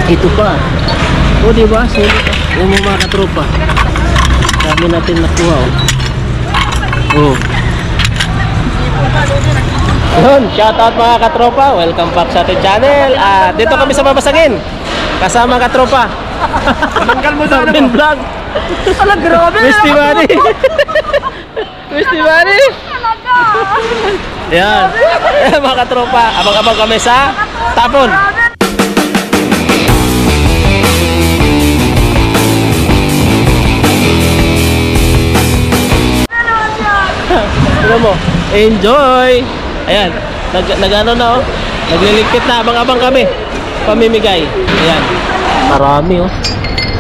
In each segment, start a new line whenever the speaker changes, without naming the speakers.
Ito pa. O diba? Sulit. Yung mga katropa. Dami natin nakuha oh. Yun, shoutout mga katropa. Welcome back sa ating channel. Dito kami sa Babasagin. Kasama katropa.
Tanggal mo sa
Marvin Vlog.
Ala, grabe!
Misty Money. Misty Money. Yan. Mga katropa, abang-abang kami sa Tapon. Tignan mo, enjoy! Ayan, nag-ano na oh. Nagliligpit na, abang-abang kami. Pamimigay. Ayan, marami oh.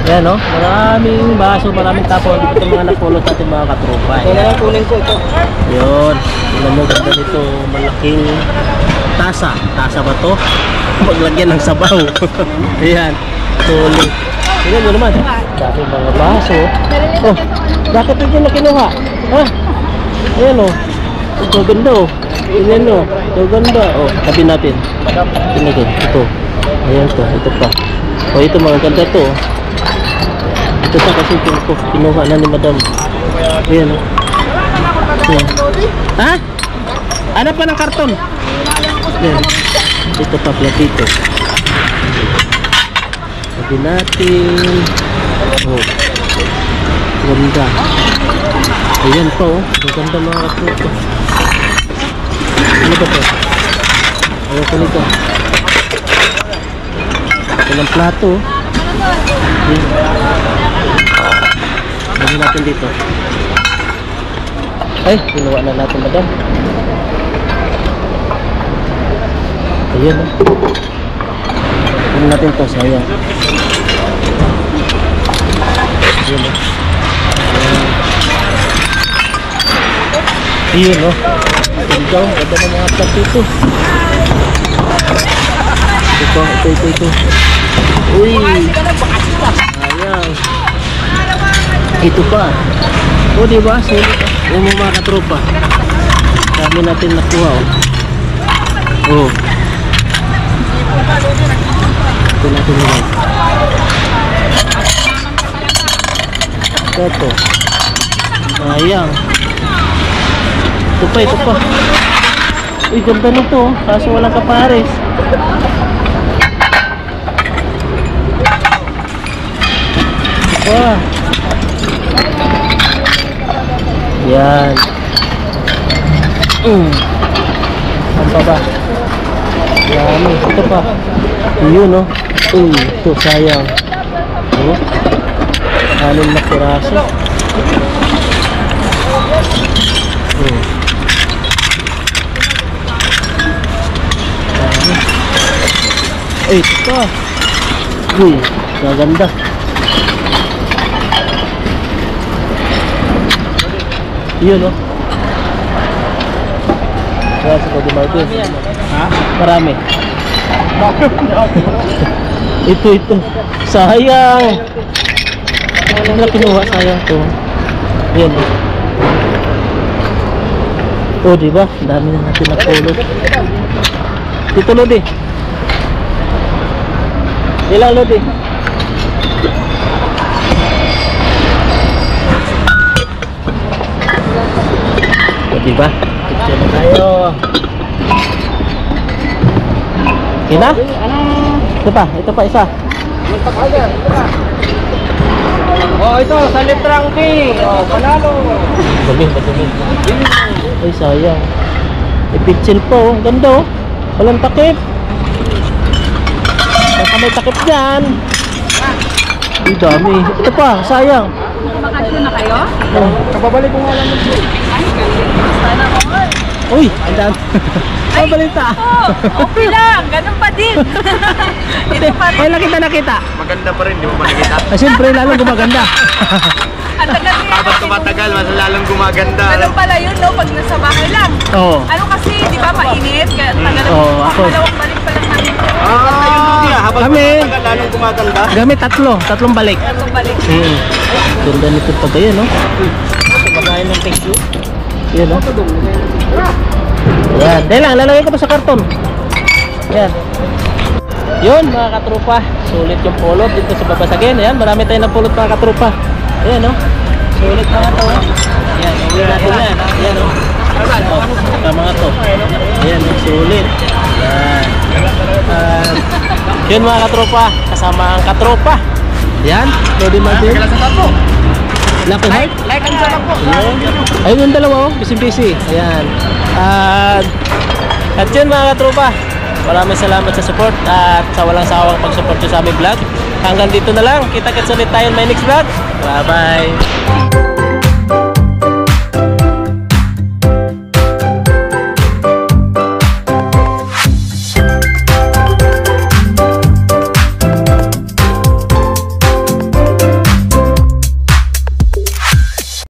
Ayan oh, maraming baso, maraming tapon. Ito mga napulot natin mga katropa.
Ito na lang kunin ko ito.
Yun, tignan mo, ganda nito. Malaking tasa. Tasa ba to? Maglagyan ng sabaw. Ayan, tuloy. Tignan mo naman. Dami mga baso. Oh, bakit ito na kinuha? Ha? Ayan o. Ito ganda o. Ayan o. Ito ganda. O, tabi natin. Tabi natin. Ito. Ayan to. Ito pa. O, ito mga ganda to. Ito pa kasi ito. Kinuha na ni madam. Ayan o. Ayan. Ha? Ano pa ng karton? Ayan. Ito pa platito. Tabi natin. O. Ganda. Ayan po, ang ganda mga katropa. Ano ba ito? Ayaw ko nito. Ito ng plato. Lagi natin dito. Ay, kinuha na natin madam. Ayan o. Ano natin ito, sayang. Ayan o. Iyon o. Ganda o. Ganda ng mga plat ito. Ito. Uy. Ayan. Ito pa. O diba? Sulit o. Yung mga katropa. Dami natin nakuha o. O. Ito natin naman. Ito. Ayan. Ito pa. Uy, ganda nito. Kaso walang kapares. Ito pa. Yan. Ano pa ba? Yan. Ito pa. Yun, no? Ito, sayang. Anim na piraso. Ay, ito pa. Uy, maganda. Yun, no? Kaya sa Cody Martin. Ha? Marami. Ito. Sayang. Ano na kinuha? Sayang ito. Yan. O, diba? Dami na natin napulot. Dito, Lodi. Ilang, Lodi? O, diba? Picture na tayo. Ina? Ito pa isa.
Oh, ito sa litrang king. Oh, panalo.
Dumi. Ay, sayang. Ipitsil po. Ang ganda oh. Walang takip. Baka may takip dyan. Ay, dami. Ito pa, sayang.
Bakasyon na kayo?
Kapabalik ko nga lang ito.
Ay, sana ako.
Uy, ang dami. Balita.
Okay lang, ganun pa din. Ito pa rin.
Kailan nakita?
Maganda pa rin, di mo ba nakita?
Siyempre, lalong gumaganda.
Ang tagal niya.
Habang tumatagal, mas lalong gumaganda.
Ganun pala yun, no? Pag nasa bahay lang.
Oo.
Ano kasi, di ba, mainit? Kaya tagal
ako.
Dalawang balik pa lang namin.
Habang tumatagal, lalong gumaganda.
Gamit tatlong balik.
Tatlong balik.
Ganda nito pag ayan, no?
Pagkain ng thank you.
Yan, no? Yan. Dahil lang, lalagay ko pa sa karton. Yan. Yun mga katropa, sulit yung pulot dito sa Babasagin. Ayan, marami tayong napulot mga katropa. Ayan no, sulit mga to. Ayan, uwi natin yan. Ayan no. Mga to. Ayan, sulit. Ayan. Yun mga katropa, kasama ang katropa. Ayan, Lodi Martin. Lucky Heart.
Like and share lang po.
Ayun yung dalawa oh, busy-busy. Ayan. At yun mga katropa, maraming salamat sa support at sa walang sawang pag-support nyo sa aming vlog. Hanggang dito na lang. Kita-kits ulit tayo in my next vlog. Bye-bye.